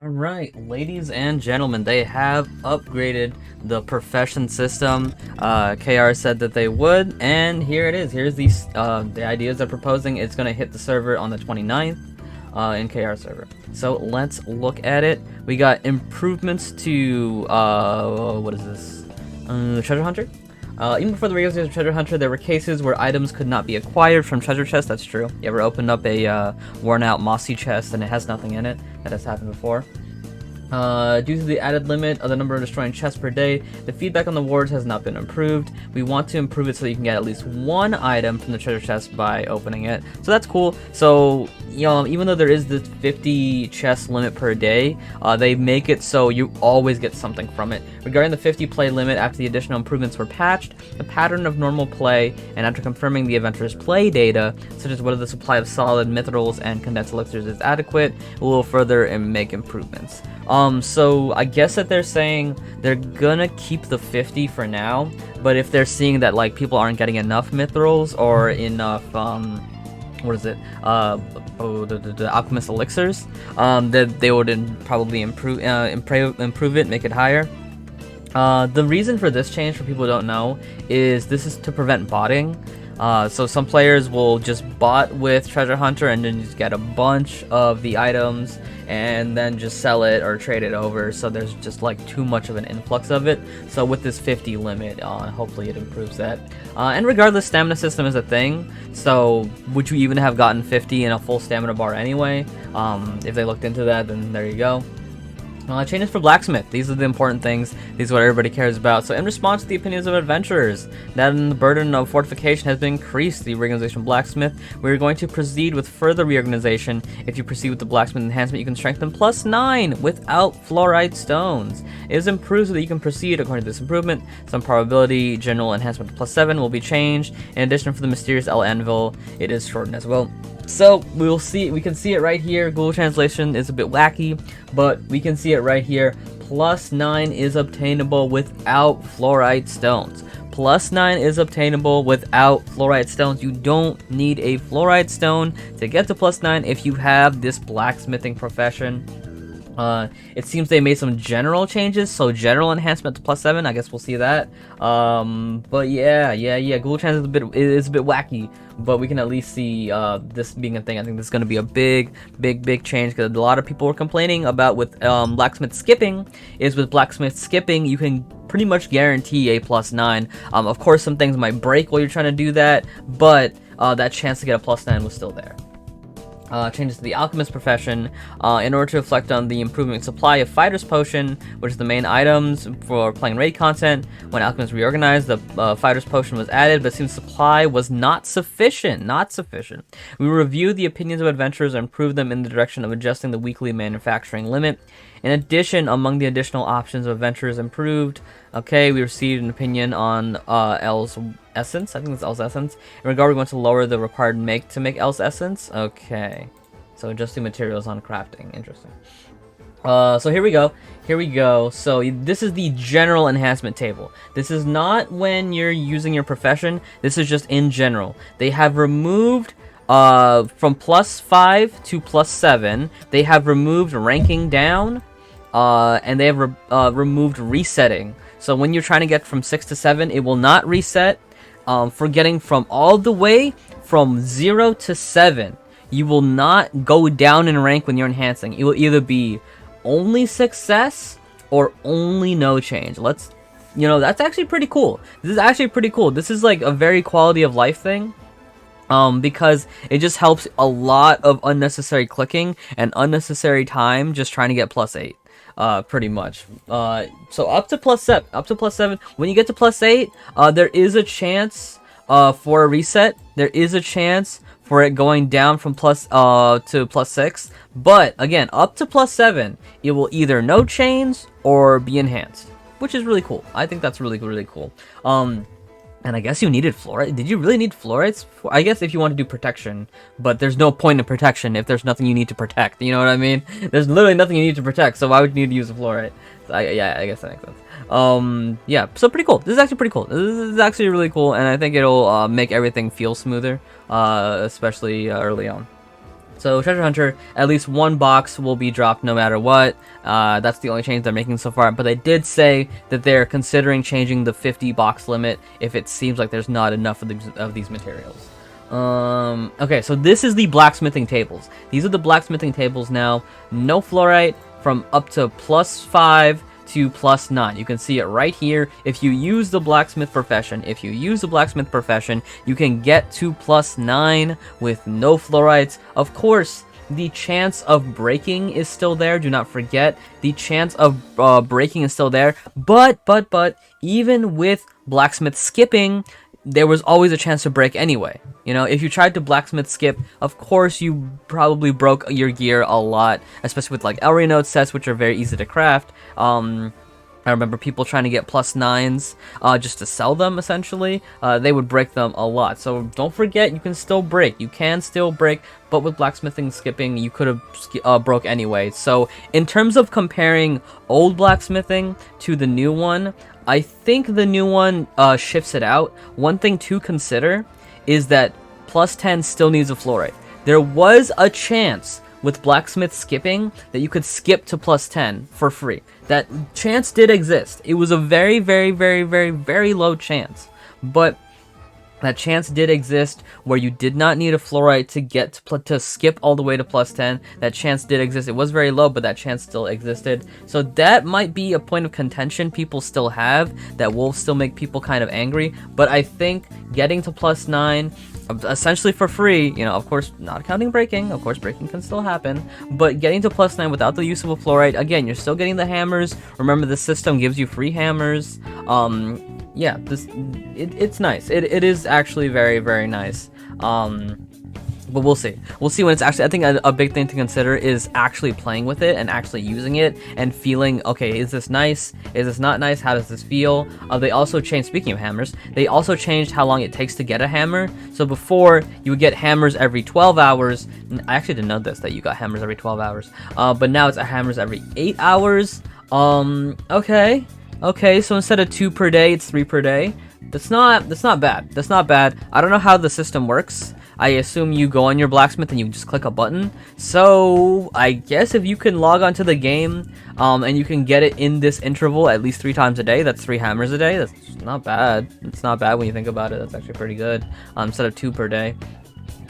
Alright, ladies and gentlemen, they have upgraded the profession system. KR said that they would, and here it is. Here's the ideas they're proposing. It's going to hit the server on the 29th in KR server. So let's look at it. We got improvements to, what is this? Treasure Hunter? Even before the regular Treasure Hunter, there were cases where items could not be acquired from treasure chests. That's true. You ever opened up a worn out mossy chest and it has nothing in it? That has happened before. Due to the added limit of the number of destroying chests per day, the feedback on the wards has not been improved. We want to improve it so you can get at least one item from the treasure chest by opening it. So that's cool. So, you know, even though there is this 50 chest limit per day, they make it so you always get something from it. Regarding the 50 play limit, after the additional improvements were patched, the pattern of normal play, and after confirming the adventurer's play data, such as whether the supply of solid mithrils and condensed elixirs is adequate, will further make improvements. So I guess that they're saying they're gonna keep the 50 for now, but if they're seeing that like people aren't getting enough mithrils or enough what is it? The Alchemist elixirs, that they would probably improve it, make it higher. The reason for this change, for people who don't know, is this is to prevent botting. So some players will just bot with Treasure Hunter and then just get a bunch of the items and then just sell it or trade it over, so there's just like too much of an influx of it. So with this 50 limit, hopefully it improves that. And regardless, stamina system is a thing, so would you even have gotten 50 in a full stamina bar anyway? If they looked into that, then there you go. Changes for Blacksmith. These are the important things. These are what everybody cares about. So in response to the opinions of adventurers, that the burden of fortification has been increased, the reorganization of Blacksmith, we're going to proceed with further reorganization. If you proceed with the Blacksmith enhancement, you can strengthen +9 without Flourite stones. It is improved so that you can proceed according to this improvement. Some probability general enhancement to +7 will be changed. In addition, for the mysterious L anvil, it is shortened as well. So we can see it right here. Google translation is a bit wacky, but we can see it right here. +9 is obtainable without Flourite stones. +9 is obtainable without Flourite stones. You don't need a Flourite stone to get to +9 if you have this blacksmithing profession. It seems they made some general changes, so general enhancement to +7. I guess we'll see that. But yeah. Google Translate is a bit wacky, but we can at least see this being a thing. I think this is going to be a big change, because a lot of people were complaining about with blacksmith skipping. With blacksmith skipping, you can pretty much guarantee a +9. Of course, some things might break while you're trying to do that, but that chance to get a +9 was still there. Changes to the Alchemist profession, in order to reflect on the improving supply of Fighter's Potion, which is the main items for playing raid content. When Alchemist reorganized, the Fighter's Potion was added, but since supply was not sufficient. We reviewed the opinions of adventurers and improved them in the direction of adjusting the weekly manufacturing limit. In addition, among the additional options of adventurers improved, we received an opinion on L's Essence. I think it's L's Essence. In regard, we want to lower the required make to make L's Essence. Okay. So adjusting materials on crafting. Interesting. So here we go. So this is the general enhancement table. This is not when you're using your profession. This is just in general. They have removed from +5 to +7. They have removed ranking down, and they have removed resetting. So when you're trying to get from 6 to 7, it will not reset. For getting from all the way from 0 to 7, you will not go down in rank when you're enhancing. It will either be only success or only no change. That's actually pretty cool. This is like a very quality of life thing. Because it just helps a lot of unnecessary clicking and unnecessary time just trying to get +8. Pretty much. So up to +7. When you get to +8, there is a chance for a reset. There is a chance for it going down from +, to +6. But again, up to +7, it will either no change or be enhanced, which is really cool. I think that's really cool. And I guess you needed Flourite. Did you really need Flourites? I guess if you want to do protection, but there's no point in protection if there's nothing you need to protect. You know what I mean? There's literally nothing you need to protect, so why would you need to use a Flourite? So I guess that makes sense. Yeah, so pretty cool. This is actually pretty cool. This is actually really cool, and I think it'll make everything feel smoother, especially early on. So Treasure Hunter, at least one box will be dropped no matter what. That's the only change they're making so far. But they did say that they're considering changing the 50 box limit if it seems like there's not enough of these materials. Okay, so this is the blacksmithing tables. These are the blacksmithing tables now. No fluorite from up to +5 to +9. You can see it right here. If you use the blacksmith profession, you can get to +9 with no fluorites. Of course, the chance of breaking is still there. Do not forget, the chance of breaking is still there. But even with blacksmith skipping, there was always a chance to break anyway. You know, if you tried to blacksmith skip, of course you probably broke your gear a lot, especially with like Elry node sets, which are very easy to craft. I remember people trying to get +9s just to sell them, essentially. They would break them a lot. So don't forget, you can still break. You can still break, but with blacksmithing skipping, you could have broke anyway. So in terms of comparing old blacksmithing to the new one, I think the new one shifts it out. One thing to consider is that +10 still needs a fluorite. There was a chance with blacksmith skipping that you could skip to +10 for free. That chance did exist. It was a very, very, very, very, very low chance, but that chance did exist where you did not need a fluorite to get to skip all the way to +10. That chance did exist. It was very low, but that chance still existed. So that might be a point of contention people still have that will still make people kind of angry. But I think getting to +9, essentially for free, you know, of course, not counting breaking. Of course, breaking can still happen. But getting to +9 without the use of a fluorite, again, you're still getting the hammers. Remember, the system gives you free hammers. Yeah, it's nice. It is actually very, very nice. But we'll see. We'll see when it's actually. I think a big thing to consider is actually playing with it and actually using it and feeling, okay, is this nice? Is this not nice? How does this feel? They also changed, speaking of hammers, they also changed how long it takes to get a hammer. So before, you would get hammers every 12 hours. I actually didn't know this, that you got hammers every 12 hours. But now it's hammers every 8 hours. Okay. Okay, so instead of 2 per day, it's 3 per day. That's not bad. That's not bad. I don't know how the system works. I assume you go on your blacksmith and you just click a button. So I guess if you can log onto the game and you can get it in this interval at least 3 times a day, that's 3 hammers a day. That's not bad. It's not bad when you think about it. That's actually pretty good instead of 2 per day.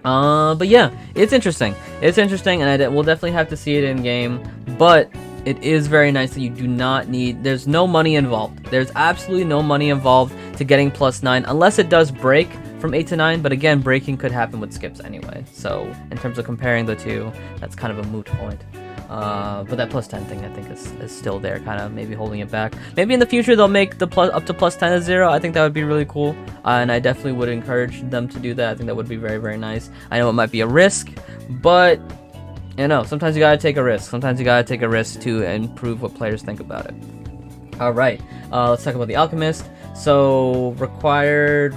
But yeah, it's interesting. It's interesting, and we'll definitely have to see it in game. But it is very nice that you do not need, there's no money involved. There's absolutely no money involved to getting +9, unless it does break from 8 to 9, but again, breaking could happen with skips anyway. So in terms of comparing the two, that's kind of a moot point. But that +10 thing, I think, is still there, kind of maybe holding it back. Maybe in the future they'll make the up to +10 a 0. I think that would be really cool, and I definitely would encourage them to do that. I think that would be very, very nice. I know it might be a risk, but you know, sometimes you gotta take a risk. Sometimes you gotta take a risk to improve what players think about it. Alright, let's talk about the Alchemist. So, required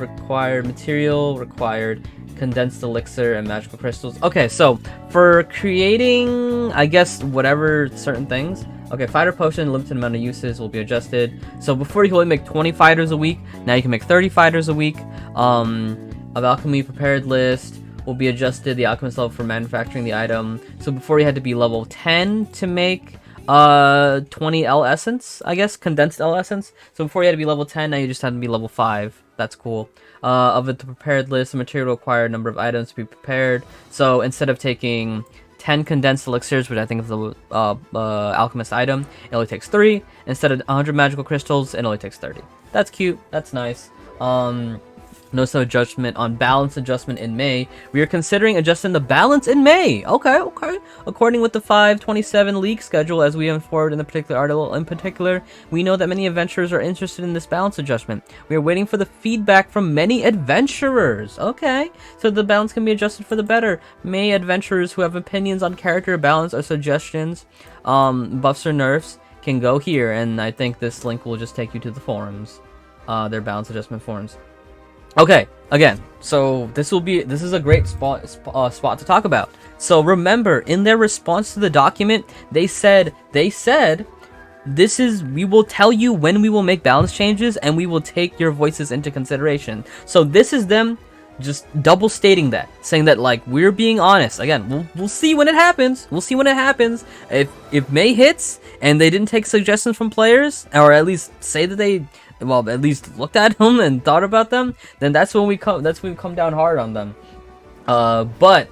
material, required condensed elixir, and magical crystals. Okay, so, for creating, I guess, whatever certain things. Okay, fighter potion, limited amount of uses will be adjusted. So, before you could only make 20 fighters a week, now you can make 30 fighters a week. Of alchemy prepared list will be adjusted, the alchemist level for manufacturing the item. So before you had to be level 10 to make 20 L essence, I guess, condensed L essence. So before you had to be level 10, now you just had to be level 5. That's cool. Of the prepared list, the material required number of items to be prepared. So instead of taking 10 condensed elixirs, which I think is the alchemist item, it only takes 3. Instead of 100 magical crystals, it only takes 30. That's cute. That's nice. Notice no adjustment on balance adjustment in May. We are considering adjusting the balance in May. Okay. According with the 5/27 league schedule, as we informed in the particular article, in particular, we know that many adventurers are interested in this balance adjustment. We are waiting for the feedback from many adventurers. Okay, so the balance can be adjusted for the better. May adventurers who have opinions on character balance or suggestions, buffs or nerfs, can go here, and I think this link will just take you to the forums, their balance adjustment forums. Okay, again, so this is a great spot to talk about. So remember, in their response to the document, they said, we will tell you when we will make balance changes, and we will take your voices into consideration. So this is them just double stating that, saying that like we're being honest. Again, we'll see when it happens. We'll see when it happens. If May hits and they didn't take suggestions from players, or at least say that they, well, at least looked at them and thought about them, then that's when we come down hard on them. But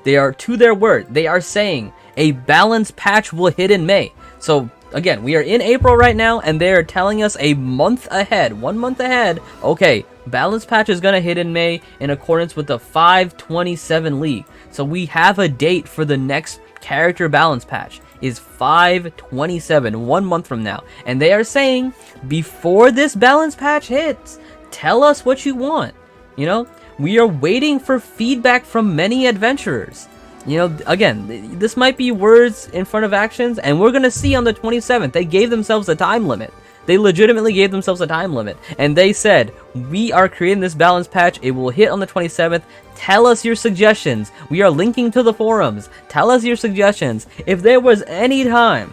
they are to their word. They are saying a balance patch will hit in May. So again, we are in April right now, and they are telling us a month ahead, 1 month ahead. Okay, balance patch is gonna hit in May in accordance with the 527 league. So we have a date for the next character balance patch. Is 527, 1 month from now. And they are saying, before this balance patch hits, tell us what you want. You know, we are waiting for feedback from many adventurers. You know, again, this might be words in front of actions, and we're gonna see on the 27th. They gave themselves a time limit. They legitimately gave themselves a time limit. And they said, we are creating this balance patch. It will hit on the 27th. Tell us your suggestions. We are linking to the forums. Tell us your suggestions. If there was any time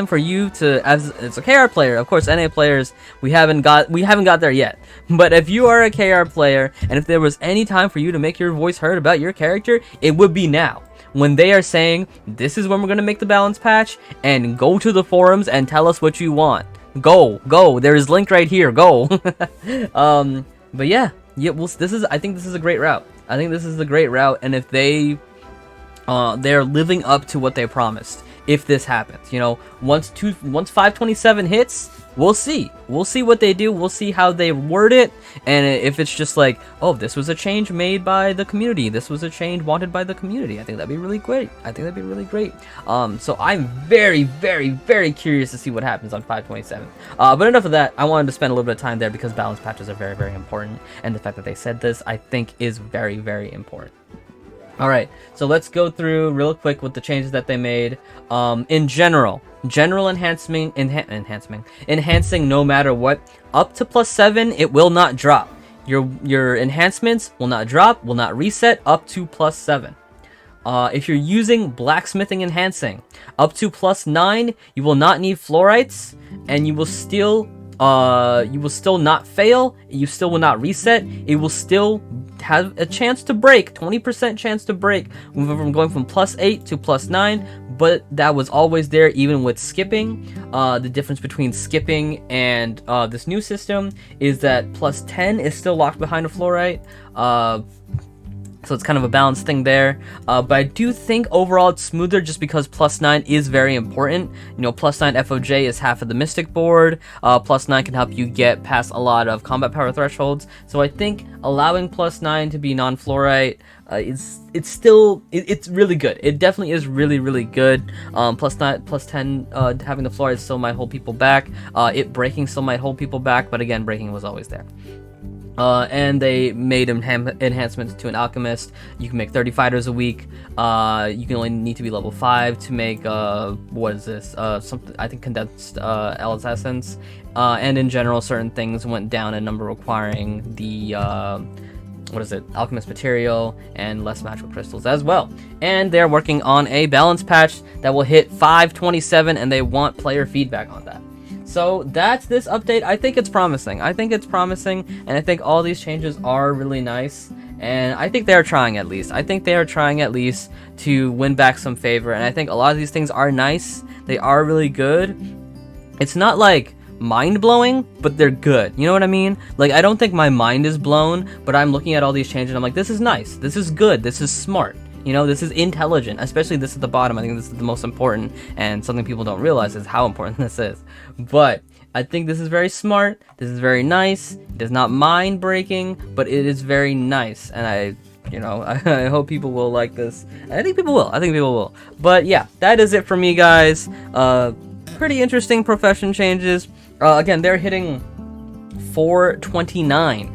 for you to, as a KR player, of course, NA players, we haven't got there yet. But if you are a KR player, and if there was any time for you to make your voice heard about your character, it would be now. When they are saying, this is when we're going to make the balance patch, and go to the forums and tell us what you want. Go. There is link right here. Go. But yeah, I think this is a great route. And if they're living up to what they promised. If this happens, you know, once 527 hits, we'll see what they do. We'll see how they word it, and if it's just like, oh, this was a change made by the community, this was a change wanted by the community, I think that'd be really great. So I'm very, very, very curious to see what happens on 527. But enough of that. I wanted to spend a little bit of time there because balance patches are very, very important, and the fact that they said this, I think, is very, very important. Alright, so let's go through real quick with the changes that they made. In general enhancing no matter what, up to +7, it will not drop. Your enhancements will not drop, will not reset up to +7. If you're using blacksmithing enhancing, up to +9, you will not need Flourites, and you will still not fail, you still will not reset, it will still have a chance to break, 20% chance to break, from going from +8 to +9, but that was always there even with skipping. The difference between skipping and this new system is that +10 is still locked behind a Flourite. So it's kind of a balanced thing there. But I do think overall it's smoother just because +9 is very important. You know, +9 FOJ is half of the Mystic board. +9 can help you get past a lot of combat power thresholds. So I think allowing +9 to be non-Flourite, it's really good. It definitely is really, really good. +9, +10, having the Flourite still might hold people back. It breaking still might hold people back, but again, breaking was always there. And they made enhancements to an Alchemist. You can make 30 fighters a week. You can only need to be level 5 to make, what is this? Something, I think, condensed L's Essence. And in general, certain things went down in number requiring the, Alchemist material and less magical crystals as well. And they're working on a balance patch that will hit 527, and they want player feedback on that. So that's this update. I think it's promising. And I think all these changes are really nice. And I think they're trying at least. To win back some favor. And I think a lot of these things are nice. They are really good. It's not like mind-blowing, but they're good. You know what I mean? Like, I don't think my mind is blown, but I'm looking at all these changes and I'm like, this is nice. This is good. This is smart. You know, this is intelligent, especially this at the bottom. I think this is the most important, and something people don't realize is how important this is. But I think this is very smart. This is very nice. It is not mind-breaking, but it is very nice. And I hope people will like this. I think people will. But yeah, that is it for me, guys. Pretty interesting profession changes. Again, they're hitting 429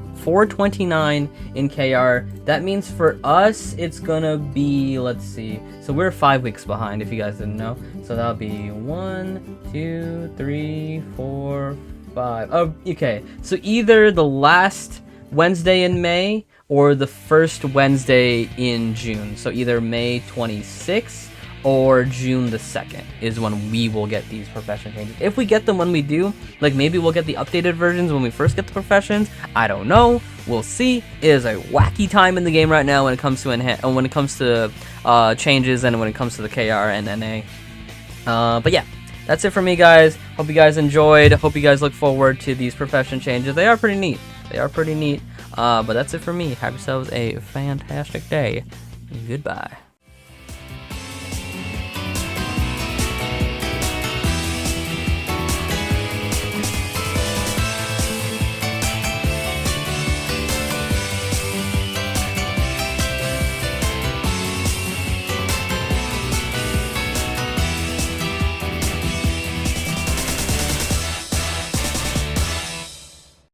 in KR. That means for us, it's gonna be, let's see. So we're 5 weeks behind, if you guys didn't know. So that'll be 1, 2, 3, 4, 5. Oh, okay. So either the last Wednesday in May or the first Wednesday in June. So either May 26th or June the 2nd is when we will get these profession changes. If we get them when we do, like maybe we'll get the updated versions when we first get the professions. I don't know. We'll see. It is a wacky time in the game right now when it comes to changes and when it comes to the KR and NA. But yeah, that's it for me, guys. Hope you guys enjoyed. Hope you guys look forward to these profession changes. They are pretty neat. But that's it for me. Have yourselves a fantastic day. Goodbye.